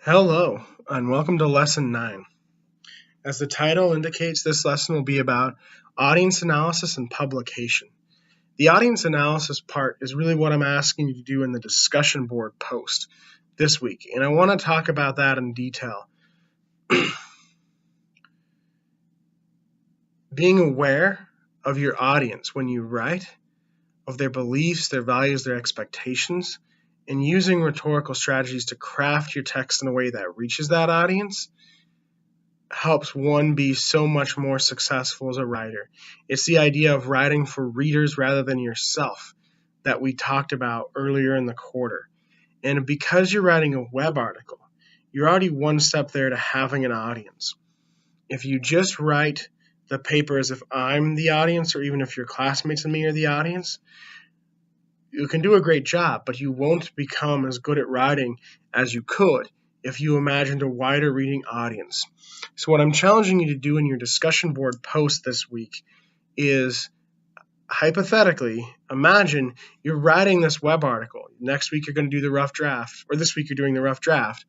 Hello, and welcome to Lesson 9. As the title indicates, this lesson will be about audience analysis and publication. The audience analysis part is really what I'm asking you to do in the discussion board post this week, and I want to talk about that in detail. Being aware of your audience when you write, of their beliefs, their values, their expectations, and using rhetorical strategies to craft your text in a way that reaches that audience helps one be so much more successful as a writer. It's the idea of writing for readers rather than yourself that we talked about earlier in the quarter. And because you're writing a web article, you're already one step there to having an audience. If you just write the paper as if I'm the audience, or even if your classmates and me are the audience, you can do a great job, but you won't become as good at writing as you could if you imagined a wider reading audience. So what I'm challenging you to do in your discussion board post this week is, hypothetically, imagine you're writing this web article. Next week you're going to do the rough draft, or this week you're doing the rough draft.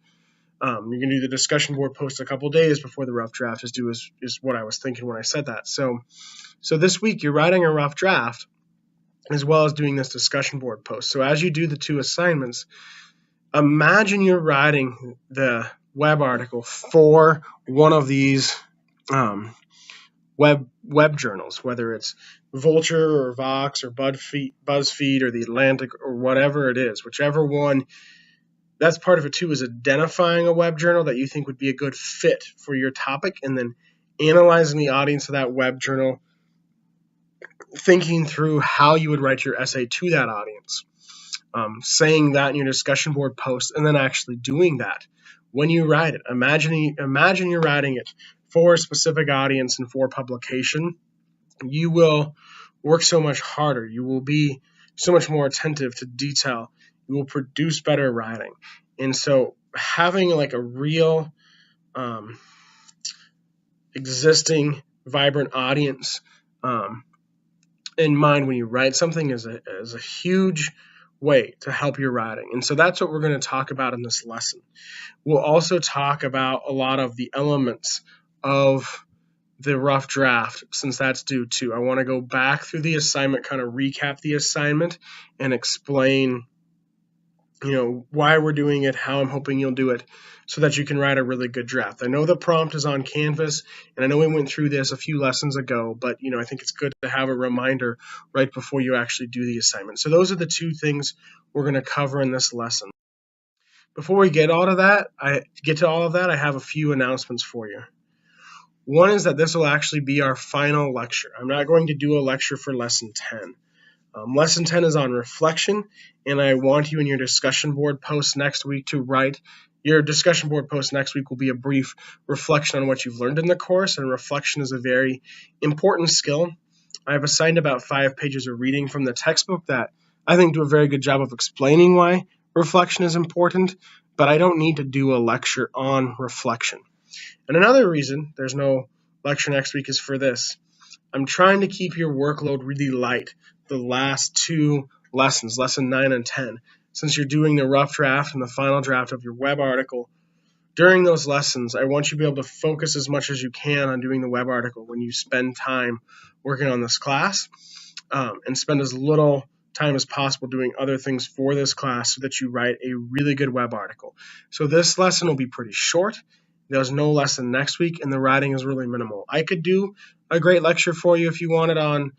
You're going to do the discussion board post a couple days before the rough draft is due, is what I was thinking when I said that. So this week you're writing a rough draft as well as doing this discussion board post. So as you do the two assignments, imagine you're writing the web article for one of these web journals, whether it's Vulture or Vox or BuzzFeed or The Atlantic or whatever it is, whichever one. That's part of it too, is identifying a web journal that you think would be a good fit for your topic, and then analyzing the audience of that web journal, thinking through how you would write your essay to that audience. Saying that in your discussion board post, and then actually doing that when you write it. Imagine you're writing it for a specific audience and for publication. You will work so much harder. You will be so much more attentive to detail. You will produce better writing. And so having like a real existing vibrant audience in mind when you write something is a huge way to help your writing. And so that's what we're going to talk about in this lesson. We'll also talk about a lot of the elements of the rough draft, since that's due too. I want to go back through the assignment, kind of recap the assignment, and explain, why we're doing it, how I'm hoping you'll do it, so that you can write a really good draft. I know the prompt is on Canvas, and I know we went through this a few lessons ago, but I think it's good to have a reminder right before you actually do the assignment. So those are the two things we're going to cover in this lesson. Before we get to all of that, I have a few announcements for you. One is that this will actually be our final lecture. I'm not going to do a lecture for Lesson 10. Lesson 10 is on reflection, and I want you in your discussion board post next week to write. Your discussion board post next week will be a brief reflection on what you've learned in the course, and reflection is a very important skill. I've assigned about 5 pages of reading from the textbook that I think do a very good job of explaining why reflection is important, but I don't need to do a lecture on reflection. And another reason there's no lecture next week is for this. I'm trying to keep your workload really light the last 2 lessons, lesson 9 and 10, since you're doing the rough draft and the final draft of your web article. During those lessons, I want you to be able to focus as much as you can on doing the web article when you spend time working on this class, and spend as little time as possible doing other things for this class so that you write a really good web article. So this lesson will be pretty short. There's no lesson next week, and the writing is really minimal. I could do a great lecture for you if you wanted on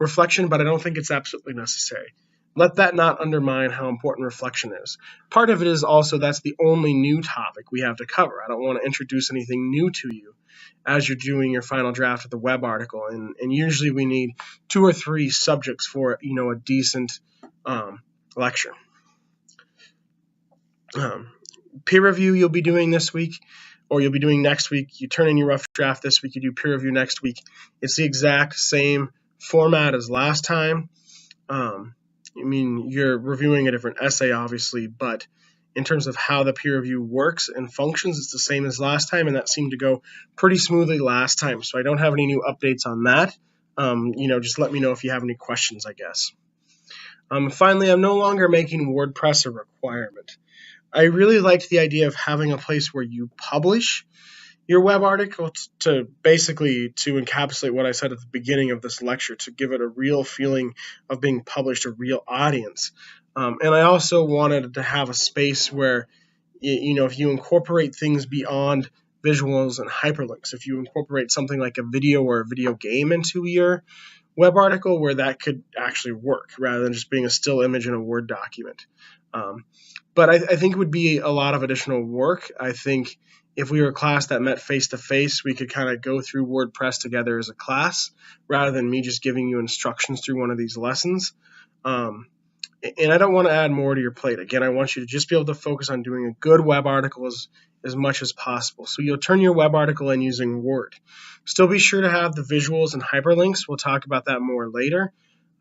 reflection, but I don't think it's absolutely necessary. Let that not undermine how important reflection is. Part of it is also that's the only new topic we have to cover. I don't want to introduce anything new to you as you're doing your final draft of the web article, and usually we need 2 or 3 subjects for a decent lecture. Peer review you'll be doing this week, or you'll be doing next week. You turn in your rough draft this week, you do peer review next week. It's the exact same format as last time. You're reviewing a different essay, obviously, but in terms of how the peer review works and functions, it's the same as last time, and that seemed to go pretty smoothly last time. So I don't have any new updates on that. Just let me know if you have any questions, I guess. Finally, I'm no longer making WordPress a requirement. I really liked the idea of having a place where you publish your web article to basically to encapsulate what I said at the beginning of this lecture, to give it a real feeling of being published, a real audience. And I also wanted to have a space where, if you incorporate things beyond visuals and hyperlinks, if you incorporate something like a video or a video game into your web article, where that could actually work rather than just being a still image in a Word document. But I think it would be a lot of additional work. I think if we were a class that met face-to-face, we could kind of go through WordPress together as a class rather than me just giving you instructions through one of these lessons. And I don't want to add more to your plate. Again, I want you to just be able to focus on doing a good web article as much as possible. So you'll turn your web article in using Word. Still be sure to have the visuals and hyperlinks. We'll talk about that more later,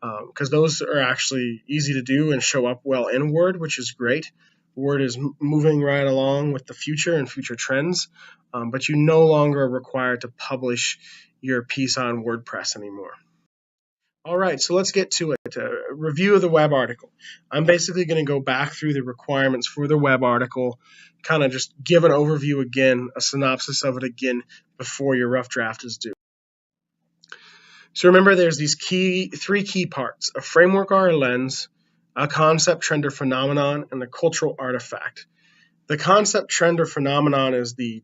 because those are actually easy to do and show up well in Word, which is great. Word is moving right along with the future and future trends, but you no longer are required to publish your piece on WordPress anymore. All right, so let's get to it. A review of the web article. I'm basically going to go back through the requirements for the web article, kind of just give an overview again, a synopsis of it again before your rough draft is due. So remember, there's these three key parts: a framework or a lens, a concept, trend, or phenomenon, and a cultural artifact. The concept, trend, or phenomenon is the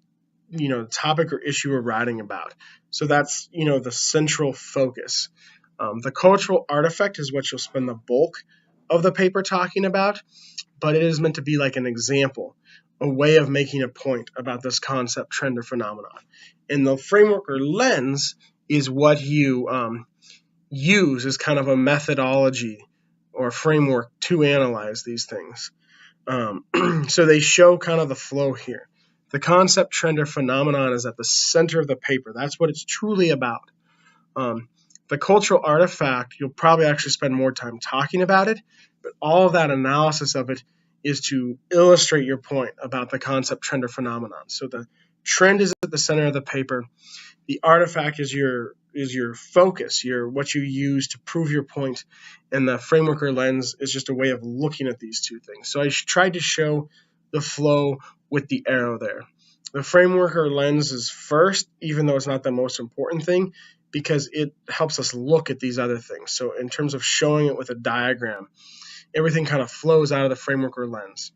topic or issue we're writing about. So that's the central focus. The cultural artifact is what you'll spend the bulk of the paper talking about, but it is meant to be like an example, a way of making a point about this concept, trend, or phenomenon. And the framework or lens is what you use as kind of a methodology or framework to analyze these things. So they show kind of the flow here. The concept, trend, or phenomenon is at the center of the paper. That's what it's truly about. The cultural artifact, you'll probably actually spend more time talking about it, but all of that analysis of it is to illustrate your point about the concept, trend, or phenomenon. So the trend is at the center of the paper. The artifact is your focus, what you use to prove your point, and the framework or lens is just a way of looking at these two things. So I tried to show the flow with the arrow there. The framework or lens is first, even though it's not the most important thing, because it helps us look at these other things. So in terms of showing it with a diagram, everything kind of flows out of the framework or lens.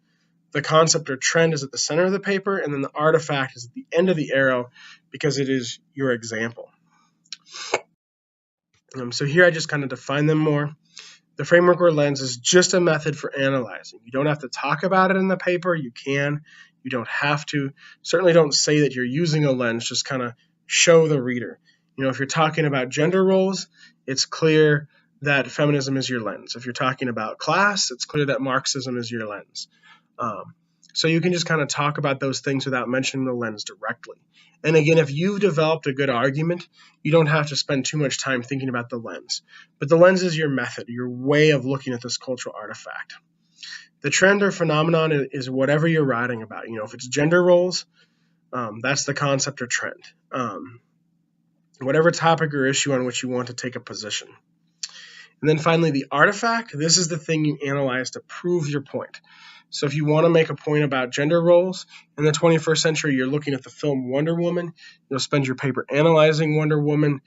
The concept or trend is at the center of the paper, and then the artifact is at the end of the arrow because it is your example. So here I just kind of define them more. The framework or lens is just a method for analyzing. You don't have to talk about it in the paper. You can. You don't have to. Certainly don't say that you're using a lens. Just kind of show the reader. If you're talking about gender roles, it's clear that feminism is your lens. If you're talking about class, it's clear that Marxism is your lens. So you can just kind of talk about those things without mentioning the lens directly. And again, if you've developed a good argument, you don't have to spend too much time thinking about the lens. But the lens is your method, your way of looking at this cultural artifact. The trend or phenomenon is whatever you're writing about. If it's gender roles, that's the concept or trend. Whatever topic or issue on which you want to take a position. And then finally, the artifact. This is the thing you analyze to prove your point. So if you want to make a point about gender roles in the 21st century, you're looking at the film Wonder Woman. You'll spend your paper analyzing Wonder Woman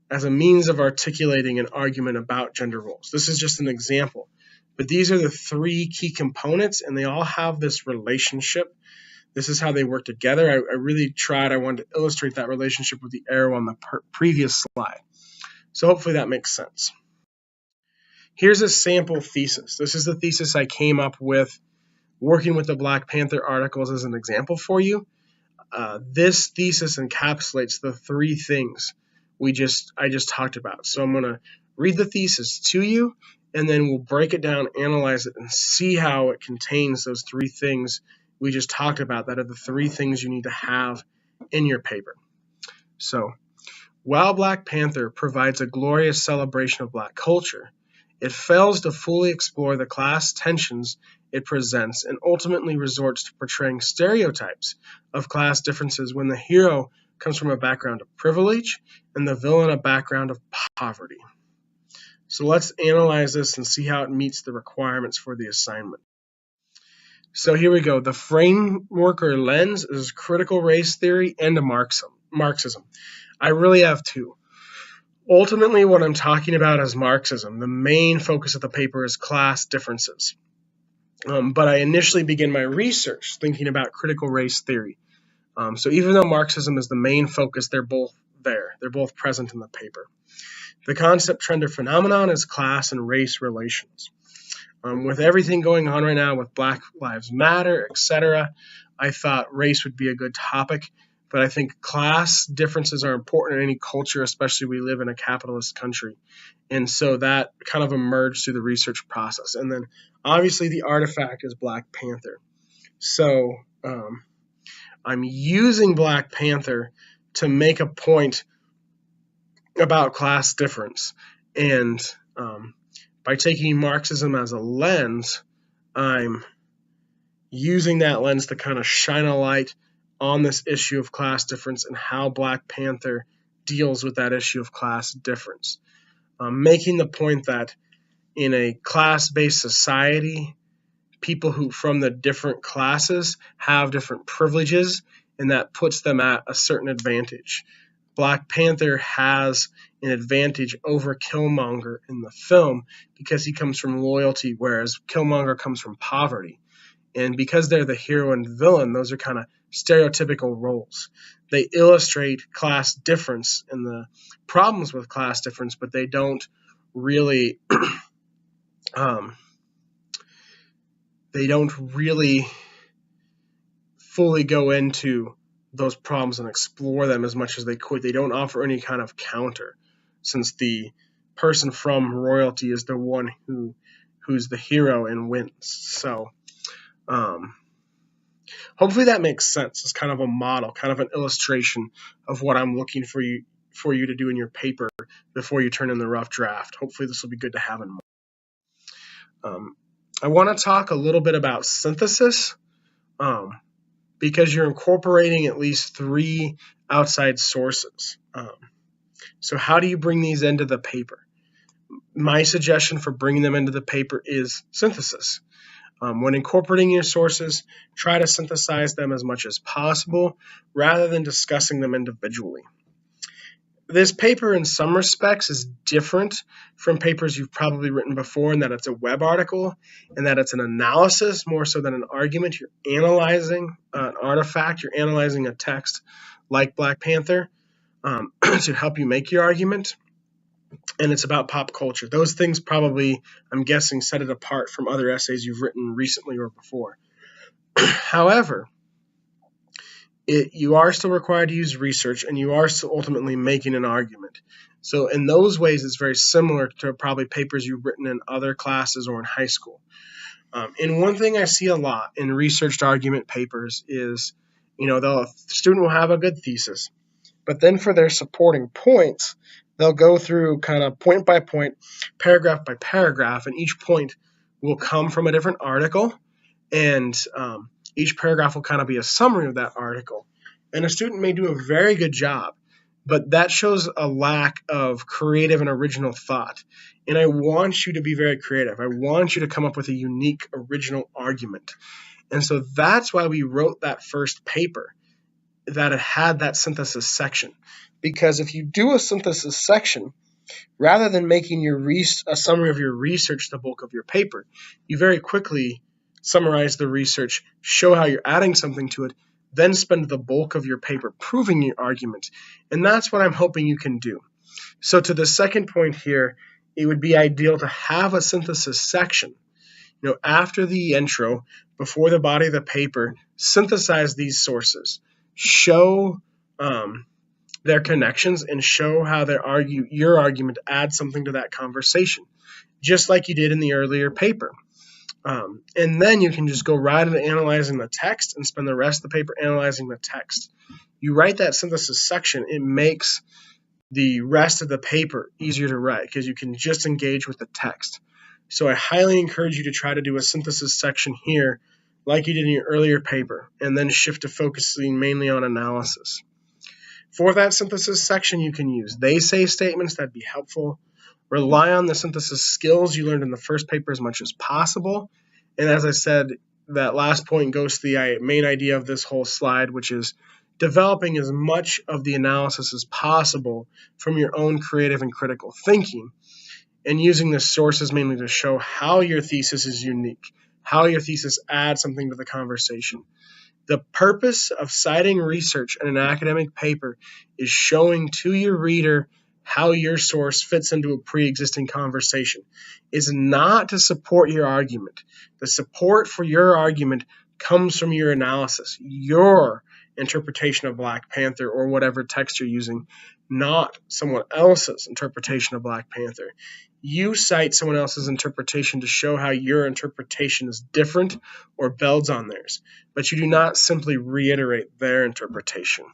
as a means of articulating an argument about gender roles. This is just an example. But these are the three key components, and they all have this relationship. This is how they work together. I really tried. I wanted to illustrate that relationship with the arrow on the previous slide. So hopefully that makes sense. Here's a sample thesis. This is the thesis I came up with working with the Black Panther articles as an example for you. This thesis encapsulates the three things I just talked about. So I'm going to read the thesis to you, and then we'll break it down, analyze it, and see how it contains those three things we just talked about that are the three things you need to have in your paper. So, while Black Panther provides a glorious celebration of Black culture, it fails to fully explore the class tensions it presents and ultimately resorts to portraying stereotypes of class differences when the hero comes from a background of privilege and the villain a background of poverty. So let's analyze this and see how it meets the requirements for the assignment. So here we go. The framework or lens is critical race theory and a Marxism. I really have two. Ultimately, what I'm talking about is Marxism. The main focus of the paper is class differences. But I initially begin my research thinking about critical race theory. So even though Marxism is the main focus, they're both there. They're both present in the paper. The concept, trend, or phenomenon is class and race relations. With everything going on right now with Black Lives Matter, etc., I thought race would be a good topic, but I think class differences are important in any culture, especially we live in a capitalist country. And so that kind of emerged through the research process. And then obviously the artifact is Black Panther. So I'm using Black Panther to make a point about class difference. And by taking Marxism as a lens, I'm using that lens to kind of shine a light on this issue of class difference and how Black Panther deals with that issue of class difference. Making the point that in a class-based society, people who from the different classes have different privileges, and that puts them at a certain advantage. Black Panther has an advantage over Killmonger in the film because he comes from loyalty, whereas Killmonger comes from poverty. And because they're the hero and villain, those are kind of stereotypical roles. They illustrate class difference and the problems with class difference, but they don't really fully go into those problems and explore them as much as they could. They don't offer any kind of counter, since the person from royalty is the one who's the hero and wins. So hopefully that makes sense. It's kind of a model, kind of an illustration of what I'm looking for you to do in your paper before you turn in the rough draft. Hopefully this will be good to have in mind. I want to talk a little bit about synthesis, because you're incorporating at least 3 outside sources. So how do you bring these into the paper? My suggestion for bringing them into the paper is synthesis. When incorporating your sources, try to synthesize them as much as possible rather than discussing them individually. This paper in some respects is different from papers you've probably written before in that it's a web article and that it's an analysis more so than an argument. You're analyzing an artifact, you're analyzing a text like Black Panther to help you make your argument, and it's about pop culture. Those things probably, I'm guessing, set it apart from other essays you've written recently or before. However, you are still required to use research, and you are still ultimately making an argument. So in those ways, it's very similar to probably papers you've written in other classes or in high school. And one thing I see a lot in researched argument papers is, the student will have a good thesis, but then for their supporting points, they'll go through kind of point by point, paragraph by paragraph, and each point will come from a different article, and each paragraph will kind of be a summary of that article. And a student may do a very good job, but that shows a lack of creative and original thought. And I want you to be very creative. I want you to come up with a unique, original argument. And so that's why we wrote that first paper, that it had that synthesis section. Because if you do a synthesis section, rather than making a summary of your research the bulk of your paper, you very quickly summarize the research, show how you're adding something to it, then spend the bulk of your paper proving your argument. And that's what I'm hoping you can do. So to the second point here, it would be ideal to have a synthesis section. After the intro, before the body of the paper, synthesize these sources. Show their connections and show how your argument adds something to that conversation, just like you did in the earlier paper. And then you can just go right into analyzing the text and spend the rest of the paper analyzing the text. You write that synthesis section, it makes the rest of the paper easier to write because you can just engage with the text. So I highly encourage you to try to do a synthesis section here like you did in your earlier paper, and then shift to focusing mainly on analysis. For that synthesis section, you can use they say statements. That'd be helpful. Rely on the synthesis skills you learned in the first paper as much as possible. And as I said, that last point goes to the main idea of this whole slide, which is developing as much of the analysis as possible from your own creative and critical thinking, and using the sources mainly to show how your thesis is unique, how your thesis adds something to the conversation. The purpose of citing research in an academic paper is showing to your reader how your source fits into a pre-existing conversation. Is not to support your argument. The support for your argument comes from your analysis, your interpretation of Black Panther or whatever text you're using, not someone else's interpretation of Black Panther. You cite someone else's interpretation to show how your interpretation is different or builds on theirs, but you do not simply reiterate their interpretation.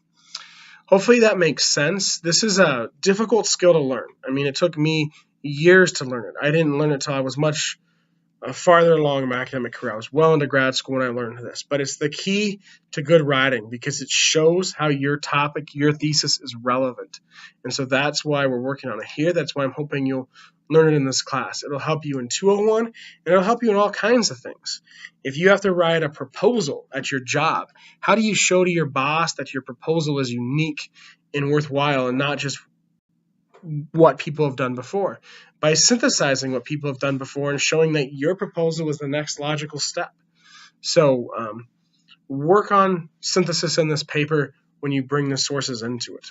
Hopefully that makes sense. This is a difficult skill to learn. I mean, it took me years to learn it. I didn't learn it until I was much farther along in my academic career. I was well into grad school when I learned this, but it's the key to good writing because it shows how your topic, your thesis is relevant. And so that's why we're working on it here. That's why I'm hoping you'll learn it in this class. It'll help you in 201, and it'll help you in all kinds of things. If you have to write a proposal at your job, how do you show to your boss that your proposal is unique and worthwhile and not just what people have done before? By synthesizing what people have done before and showing that your proposal is the next logical step. So work on synthesis in this paper when you bring the sources into it.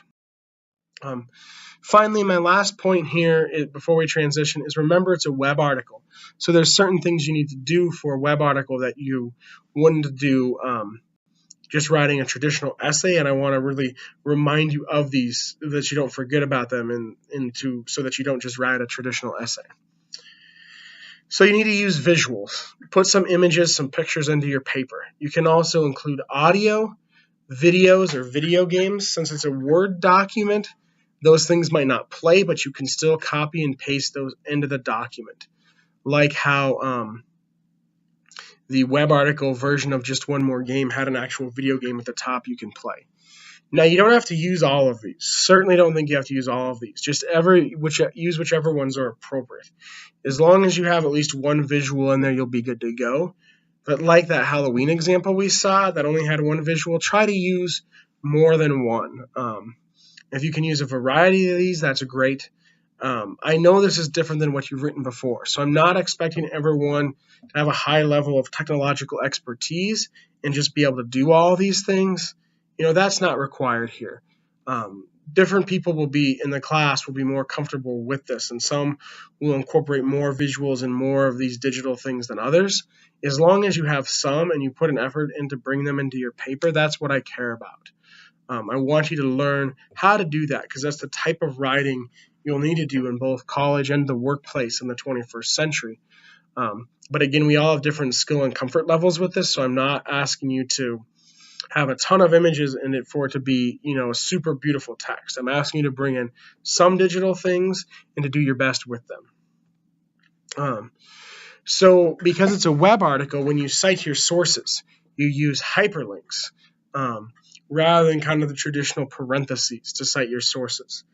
Finally, my last point here before we transition is remember it's a web article. So there's certain things you need to do for a web article that you wouldn't do just writing a traditional essay, and I want to really remind you of these that you don't forget about them so that you don't just write a traditional essay. So you need to use visuals. Put some images, some pictures into your paper. You can also include audio, videos, or video games. Since it's a Word document, those things might not play, but you can still copy and paste those into the document. Like how the web article version of Just One More Game had an actual video game at the top you can play. Now, you don't have to use all of these. Certainly don't think you have to use all of these. Just use whichever ones are appropriate. As long as you have at least one visual in there, you'll be good to go. But like that Halloween example we saw that only had one visual, try to use more than one. If you can use a variety of these, that's great. I know this is different than what you've written before, so I'm not expecting everyone to have a high level of technological expertise and just be able to do all these things. That's not required here. Different people will be in the class will be more comfortable with this, and some will incorporate more visuals and more of these digital things than others. As long as you have some and you put an effort into bringing them into your paper, that's what I care about. I want you to learn how to do that because that's the type of writing you'll need to do in both college and the workplace in the 21st century. But again, we all have different skill and comfort levels with this, so I'm not asking you to have a ton of images in it for it to be, a super beautiful text. I'm asking you to bring in some digital things and to do your best with them. So because it's a web article, when you cite your sources, you use hyperlinks rather than kind of the traditional parentheses to cite your sources.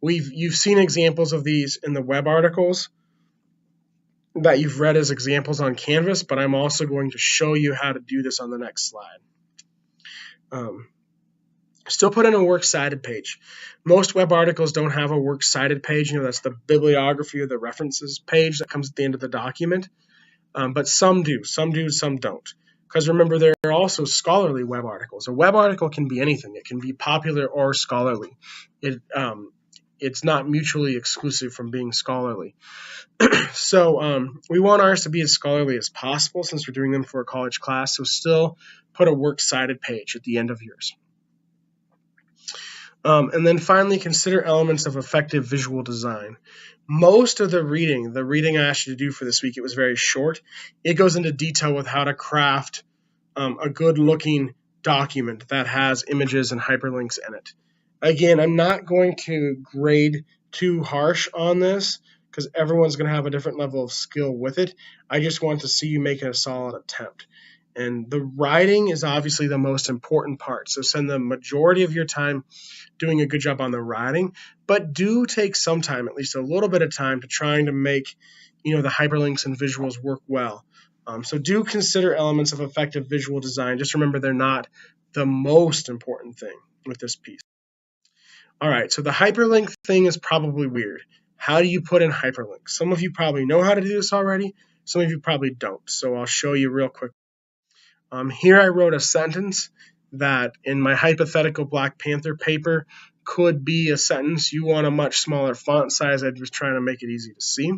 You've seen examples of these in the web articles that you've read as examples on Canvas, but I'm also going to show you how to do this on the next slide. Still put in a works cited page. Most web articles don't have a works cited page. That's the bibliography or the references page that comes at the end of the document. But some do, some don't. Because remember, there are also scholarly web articles. A web article can be anything. It can be popular or scholarly. It's not mutually exclusive from being scholarly. So we want ours to be as scholarly as possible since we're doing them for a college class. So still put a works cited page at the end of yours. And then finally, consider elements of effective visual design. Most of the reading I asked you to do for this week, it was very short. It goes into detail with how to craft a good-looking document that has images and hyperlinks in it. Again, I'm not going to grade too harsh on this because everyone's going to have a different level of skill with it. I just want to see you make a solid attempt. And the writing is obviously the most important part. So spend the majority of your time doing a good job on the writing, but do take some time, at least a little bit of time, to trying to make, the hyperlinks and visuals work well. So do consider elements of effective visual design. Just remember they're not the most important thing with this piece. All right, so the hyperlink thing is probably weird. How do you put in hyperlinks? Some of you probably know how to do this already. Some of you probably don't. So I'll show you real quick. Here I wrote a sentence that in my hypothetical Black Panther paper could be a sentence. You want a much smaller font size. I was trying to make it easy to see.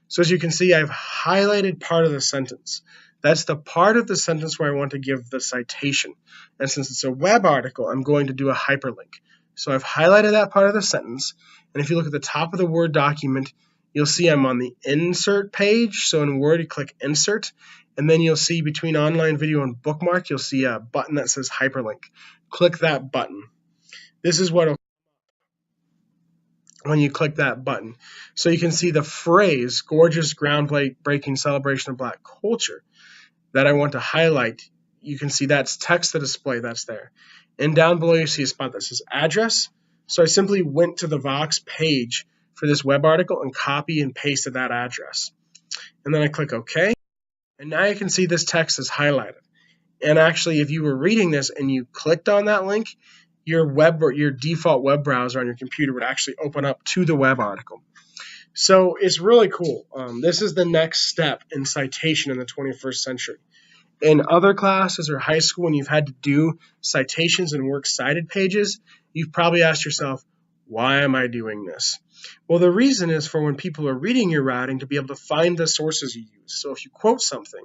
So as you can see, I've highlighted part of the sentence. That's the part of the sentence where I want to give the citation. And since it's a web article, I'm going to do a hyperlink. So I've highlighted that part of the sentence. And if you look at the top of the Word document, you'll see I'm on the Insert page. So in Word, you click Insert. And then you'll see between Online Video and Bookmark, you'll see a button that says Hyperlink. Click that button. This is what when you click that button. So you can see the phrase, gorgeous, groundbreaking celebration of Black culture, that I want to highlight. You can see that's text to display, that's there. And down below you see a spot that says address. So I simply went to the Vox page for this web article and copy and pasted that address. And then I click OK. And now you can see this text is highlighted. And actually, if you were reading this and you clicked on that link, your default web browser on your computer would actually open up to the web article. So it's really cool. This is the next step in citation in the 21st century. In other classes or high school, when you've had to do citations and works cited pages, you've probably asked yourself, why am I doing this? Well, the reason is for when people are reading your writing to be able to find the sources you use. So if you quote something,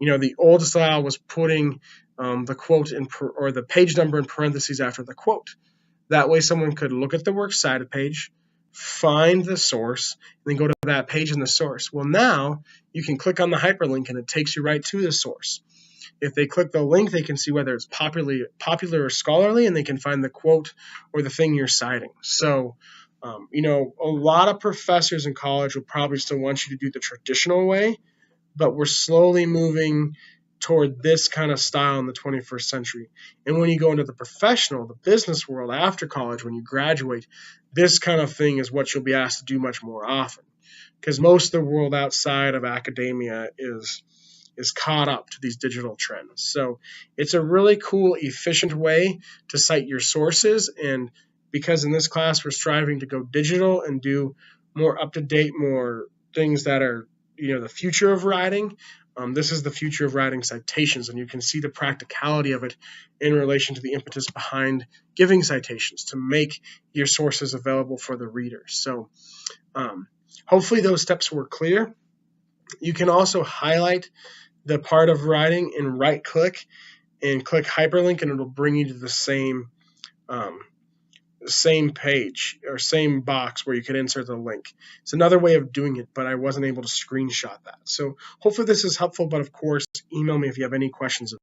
the old style was putting the quote or the page number in parentheses after the quote. That way someone could look at the works cited page, find the source, and then go to that page in the source. Well, now you can click on the hyperlink and it takes you right to the source. If they click the link, they can see whether it's popular or scholarly, and they can find the quote or the thing you're citing. So, a lot of professors in college will probably still want you to do the traditional way, but we're slowly moving toward this kind of style in the 21st century. And when you go into the professional, the business world after college, when you graduate, this kind of thing is what you'll be asked to do much more often, because most of the world outside of academia is caught up to these digital trends. So it's a really cool, efficient way to cite your sources. And because in this class we're striving to go digital and do more up-to-date, more things that are the future of writing, this is the future of writing citations, and you can see the practicality of it in relation to the impetus behind giving citations to make your sources available for the reader. So hopefully those steps were clear. You can also highlight the part of writing and right-click and click hyperlink, and it'll bring you to the same page or same box where you can insert the link. It's another way of doing it, but I wasn't able to screenshot that. So hopefully this is helpful, but of course, email me if you have any questions.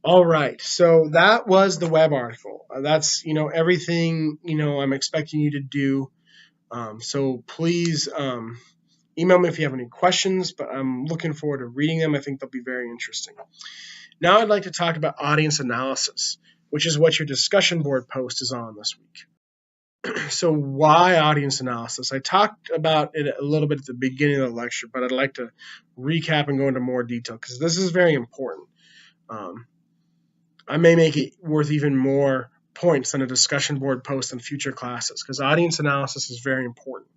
All right, so that was the web article. That's, everything, I'm expecting you to do. So please email me if you have any questions, but I'm looking forward to reading them. I think they'll be very interesting. Now I'd like to talk about audience analysis, which is what your discussion board post is on this week. So why audience analysis? I talked about it a little bit at the beginning of the lecture, but I'd like to recap and go into more detail because this is very important. I may make it worth even more points than a discussion board post in future classes because audience analysis is very important.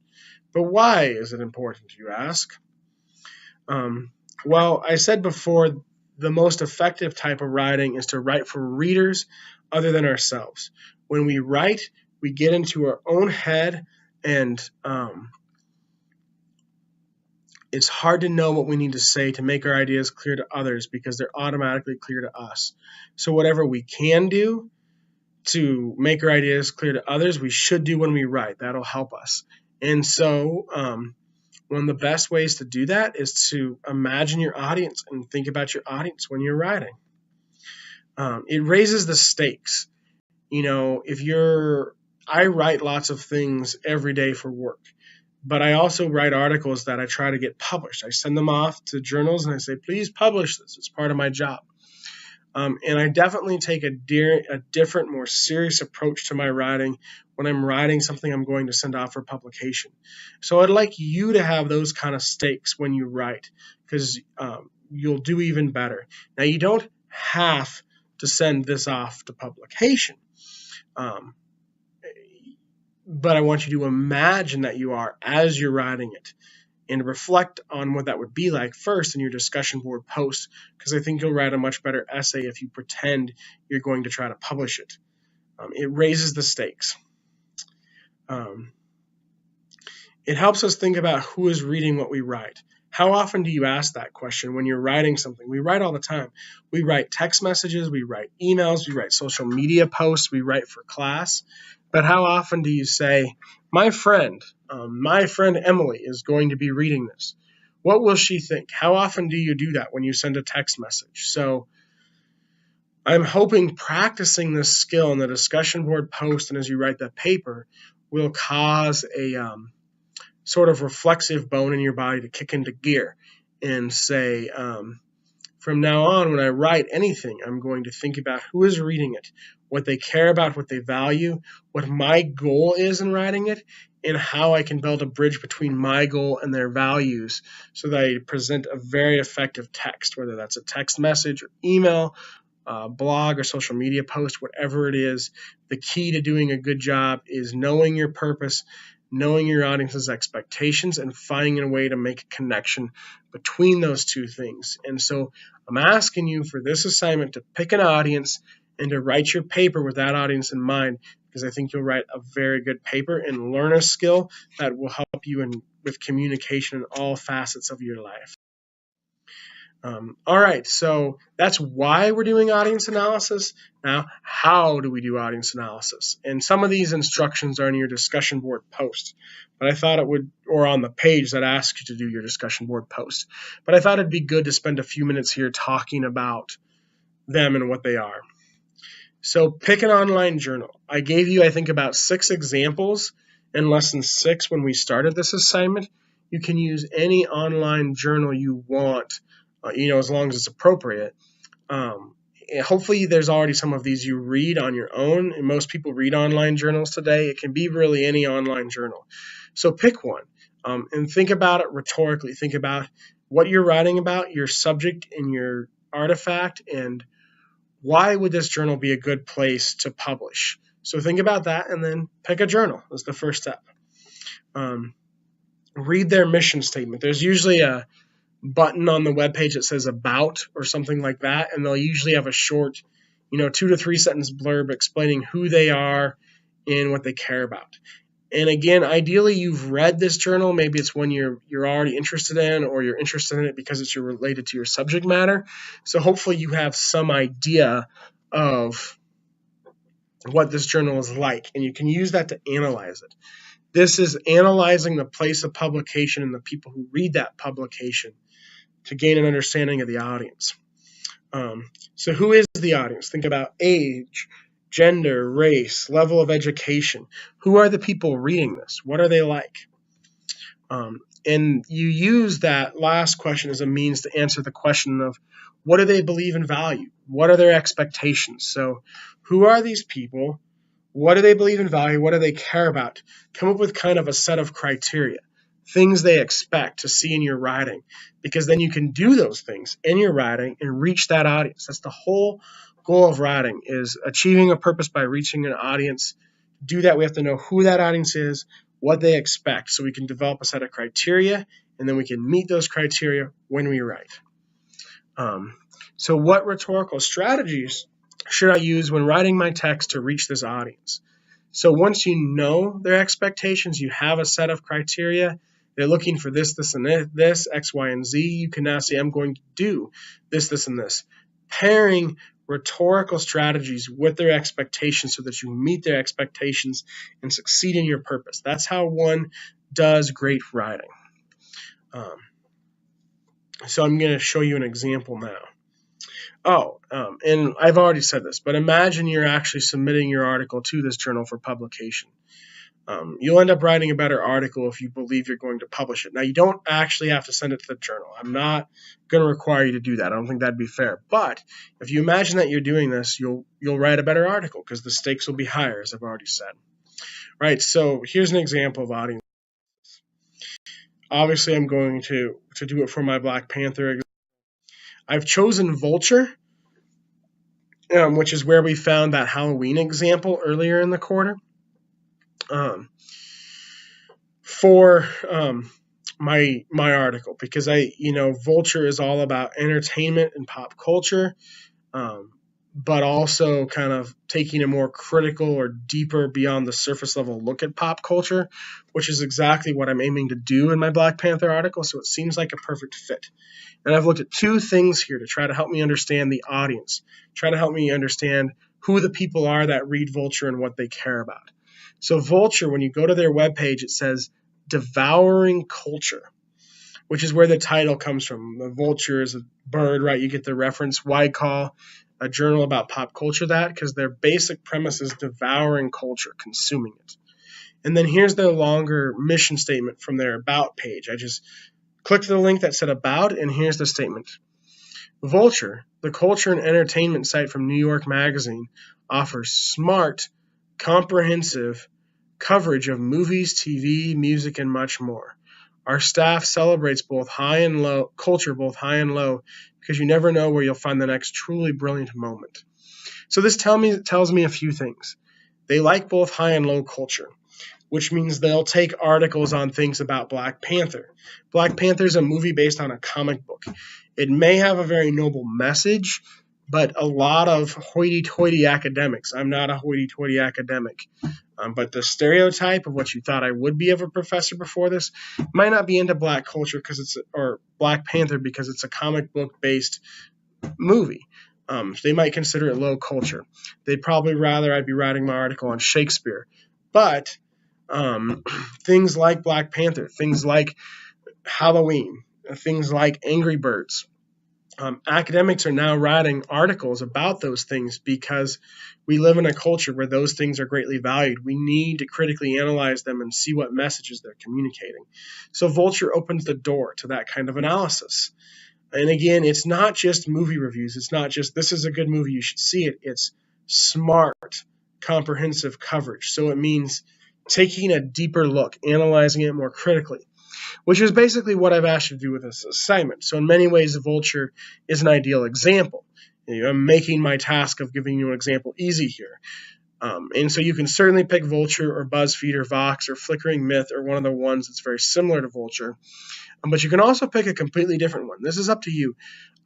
But why is it important, you ask? Well, I said before, the most effective type of writing is to write for readers other than ourselves. When we write, we get into our own head, and it's hard to know what we need to say to make our ideas clear to others because they're automatically clear to us. So whatever we can do to make our ideas clear to others, we should do when we write. That'll help us. And so one of the best ways to do that is to imagine your audience and think about your audience when you're writing. It raises the stakes. I write lots of things every day for work, but I also write articles that I try to get published. I send them off to journals and I say, please publish this. It's part of my job. And I definitely take a different, more serious approach to my writing when I'm writing something I'm going to send off for publication. So I'd like you to have those kind of stakes when you write, because you'll do even better. Now, you don't have to send this off to publication, but I want you to imagine that you are as you're writing it, and reflect on what that would be like first in your discussion board post, because I think you'll write a much better essay if you pretend you're going to try to publish it. It raises the stakes. It helps us think about who is reading what we write. How often do you ask that question when you're writing something? We write all the time. We write text messages, we write emails, we write social media posts, we write for class. But how often do you say, my friend Emily is going to be reading this. What will she think? How often do you do that when you send a text message? So I'm hoping practicing this skill in the discussion board post and as you write that paper will cause a sort of reflexive bone in your body to kick into gear and say, from now on, when I write anything, I'm going to think about who is reading it, what they care about, what they value, what my goal is in writing it, and how I can build a bridge between my goal and their values so that I present a very effective text, whether that's a text message or email, blog or social media post, whatever it is. The key to doing a good job is knowing your purpose, knowing your audience's expectations, and finding a way to make a connection between those two things. And so I'm asking you for this assignment to pick an audience and to write your paper with that audience in mind, because I think you'll write a very good paper and learn a skill that will help you with communication in all facets of your life. All right, so that's why we're doing audience analysis. Now, how do we do audience analysis? And some of these instructions are in your discussion board post, but I thought it would, or on the page that asks you to do your discussion board post. But I thought it'd be good to spend a few minutes here talking about them and what they are. So pick an online journal. I gave you, I think, about 6 examples in lesson 6 when we started this assignment. You can use any online journal you want, as long as it's appropriate. Hopefully there's already some of these you read on your own, and most people read online journals today. It can be really any online journal. So pick one and think about it rhetorically. Think about what you're writing about, your subject and your artifact, and why would this journal be a good place to publish? So think about that and then pick a journal. That's the first step. Read their mission statement. There's usually a button on the webpage that says about or something like that, and they'll usually have a short, 2 to 3 sentence blurb explaining who they are and what they care about. And again, ideally you've read this journal. Maybe it's one you're already interested in, or you're interested in it because it's related to your subject matter. So hopefully you have some idea of what this journal is like, and you can use that to analyze it. This is analyzing the place of publication and the people who read that publication to gain an understanding of the audience. So who is the audience? Think about age, gender, race, level of education. Who are the people reading this? What are they like? And you use that last question as a means to answer the question of what do they believe and value? What are their expectations? So who are these people? What do they believe and value? What do they care about? Come up with kind of a set of criteria, things they expect to see in your writing, because then you can do those things in your writing and reach that audience. That's the whole goal of writing, is achieving a purpose by reaching an audience. To do that, we have to know who that audience is, what they expect, so we can develop a set of criteria, and then we can meet those criteria when we write. So what rhetorical strategies should I use when writing my text to reach this audience? So once you know their expectations, you have a set of criteria. They're looking for this, and this, X, Y, and Z. You can now say, I'm going to do this, and this. Pairing rhetorical strategies with their expectations so that you meet their expectations and succeed in your purpose. That's how one does great writing. So I'm going to show you an example now. And I've already said this, but imagine you're actually submitting your article to this journal for publication. You'll end up writing a better article if you believe you're going to publish it. Now, you don't actually have to send it to the journal. I'm not going to require you to do that. I don't think that'd be fair. But if you imagine that you're doing this, you'll write a better article because the stakes will be higher, as I've already said. Right. So here's an example of audience. Obviously, I'm going to do it for my Black Panther. I've chosen Vulture, which is where we found that Halloween example earlier in the quarter. For my article, because Vulture is all about entertainment and pop culture, but also kind of taking a more critical or deeper beyond the surface level look at pop culture, which is exactly what I'm aiming to do in my Black Panther article. So it seems like a perfect fit. And I've looked at two things here to try to help me understand the audience, try to help me understand who the people are that read Vulture and what they care about. So Vulture, when you go to their webpage, it says devouring culture, which is where the title comes from. The vulture is a bird, right? You get the reference. Why call a journal about pop culture that? Because their basic premise is devouring culture, consuming it. And then here's their longer mission statement from their about page. I just clicked the link that said about, and here's the statement. Vulture, the culture and entertainment site from New York Magazine, offers smart, comprehensive coverage of movies, TV, music, and much more. Our staff celebrates both high and low culture, both high and low, because you never know where you'll find the next truly brilliant moment. So this tells me a few things. They like both high and low culture, which means they'll take articles on things about Black Panther. Black Panther is a movie based on a comic book. It may have a very noble message, but a lot of hoity-toity academics. I'm not a hoity-toity academic. But the stereotype of what you thought I would be of a professor before this might not be into Black culture or Black Panther because it's a comic book based movie. They might consider it low culture. They'd probably rather I'd be writing my article on Shakespeare. But things like Black Panther, things like Halloween, things like Angry Birds, academics are now writing articles about those things because we live in a culture where those things are greatly valued. We need to critically analyze them and see what messages they're communicating. So Vulture opens the door to that kind of analysis. And again, it's not just movie reviews. It's not just, this is a good movie, you should see it. It's smart, comprehensive coverage. So it means taking a deeper look, analyzing it more critically, which is basically what I've asked you to do with this assignment. So in many ways, Vulture is an ideal example. I'm making my task of giving you an example easy here. And so you can certainly pick Vulture or BuzzFeed or Vox or Flickering Myth or one of the ones that's very similar to Vulture. But you can also pick a completely different one. This is up to you.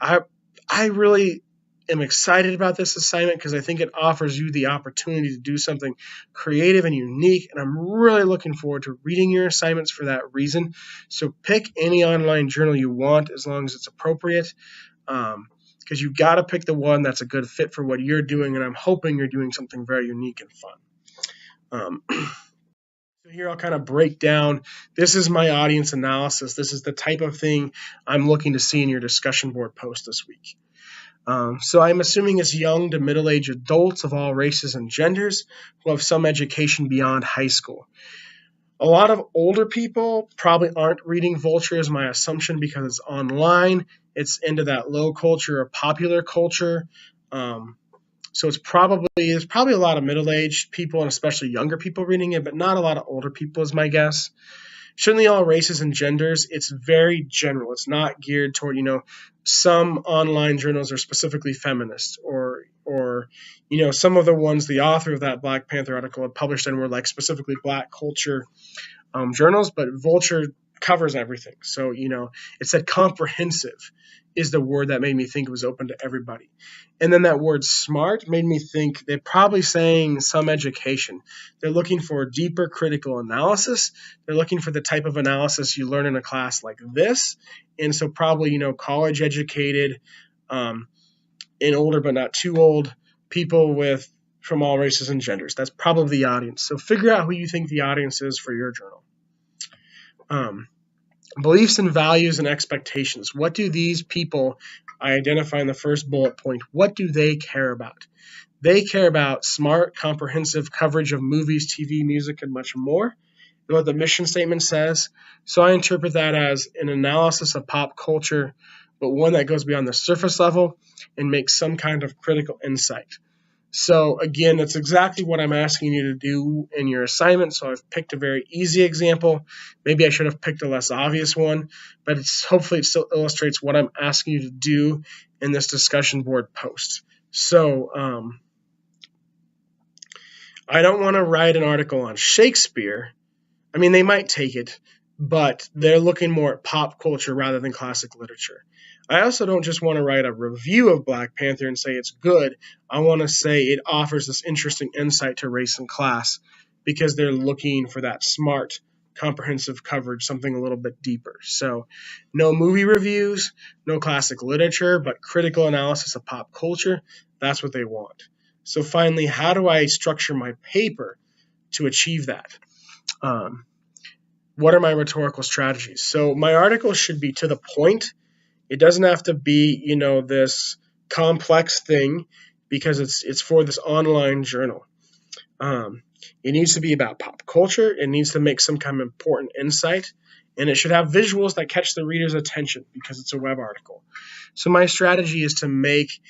I really am excited about this assignment because I think it offers you the opportunity to do something creative and unique, and I'm really looking forward to reading your assignments for that reason. So pick any online journal you want as long as it's appropriate, because you've got to pick the one that's a good fit for what you're doing, and I'm hoping you're doing something very unique and fun. So here I'll kind of break down, this is my audience analysis. This is the type of thing I'm looking to see in your discussion board post this week. So I'm assuming it's young to middle-aged adults of all races and genders who have some education beyond high school. A lot of older people probably aren't reading Vulture is my assumption because it's online. It's into that low culture or popular culture. So there's probably a lot of middle-aged people and especially younger people reading it, but not a lot of older people is my guess. Certainly all races and genders, it's very general. It's not geared toward, some online journals are specifically feminist or some of the ones the author of that Black Panther article had published in were like specifically Black culture journals, but Vulture covers everything. So, it said comprehensive is the word that made me think it was open to everybody. And then that word smart made me think they're probably saying some education. They're looking for deeper critical analysis. They're looking for the type of analysis you learn in a class like this. And so probably, college educated and older but not too old people from all races and genders. That's probably the audience. So figure out who you think the audience is for your journal. Beliefs and values and expectations. What do these people I identify in the first bullet point, what do they care about? They care about smart, comprehensive coverage of movies, TV, music, and much more, what the mission statement says. So I interpret that as an analysis of pop culture, but one that goes beyond the surface level and makes some kind of critical insight. So again, that's exactly what I'm asking you to do in your assignment. So I've picked a very easy example. Maybe I should have picked a less obvious one, but hopefully it still illustrates what I'm asking you to do in this discussion board post. So I don't want to write an article on Shakespeare. I mean, they might take it, but they're looking more at pop culture rather than classic literature. I also don't just want to write a review of Black Panther and say it's good. I want to say it offers this interesting insight to race and class because they're looking for that smart, comprehensive coverage, something a little bit deeper. So no movie reviews, no classic literature, but critical analysis of pop culture. That's what they want. So finally, how do I structure my paper to achieve that? What are my rhetorical strategies? So my article should be to the point. It doesn't have to be, this complex thing because it's for this online journal. It needs to be about pop culture. It needs to make some kind of important insight, and it should have visuals that catch the reader's attention because it's a web article. So my strategy is to make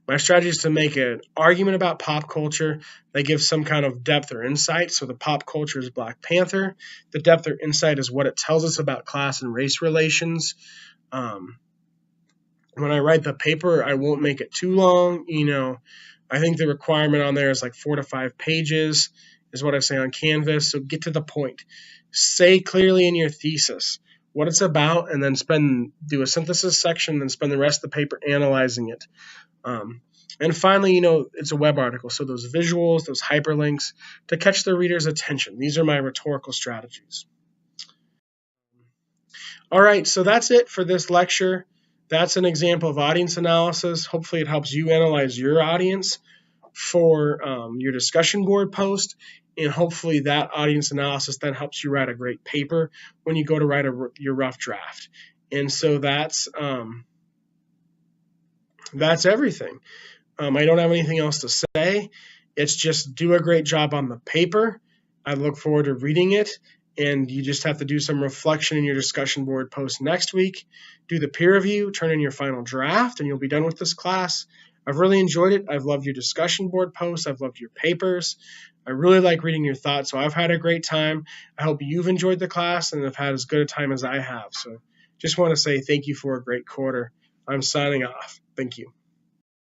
my strategy is to make an argument about pop culture that gives some kind of depth or insight. So the pop culture is Black Panther. The depth or insight is what it tells us about class and race relations. When I write the paper, I won't make it too long. I think the requirement on there is like 4 to 5 pages is what I say on Canvas. So get to the point. Say clearly in your thesis what it's about, and then do a synthesis section, then spend the rest of the paper analyzing it. And finally, it's a web article, so those visuals, those hyperlinks to catch the reader's attention. These are my rhetorical strategies. All right, so that's it for this lecture. That's an example of audience analysis. Hopefully it helps you analyze your audience for your discussion board post, and hopefully that audience analysis then helps you write a great paper when you go to write your rough draft. And so that's everything. I don't have anything else to say. It's just do a great job on the paper. I look forward to reading it, and you just have to do some reflection in your discussion board post next week. Do the peer review, turn in your final draft, and you'll be done with this class. I've really enjoyed it. I've loved your discussion board posts. I've loved your papers. I really like reading your thoughts, so I've had a great time. I hope you've enjoyed the class and have had as good a time as I have. So just want to say thank you for a great quarter. I'm signing off. Thank you.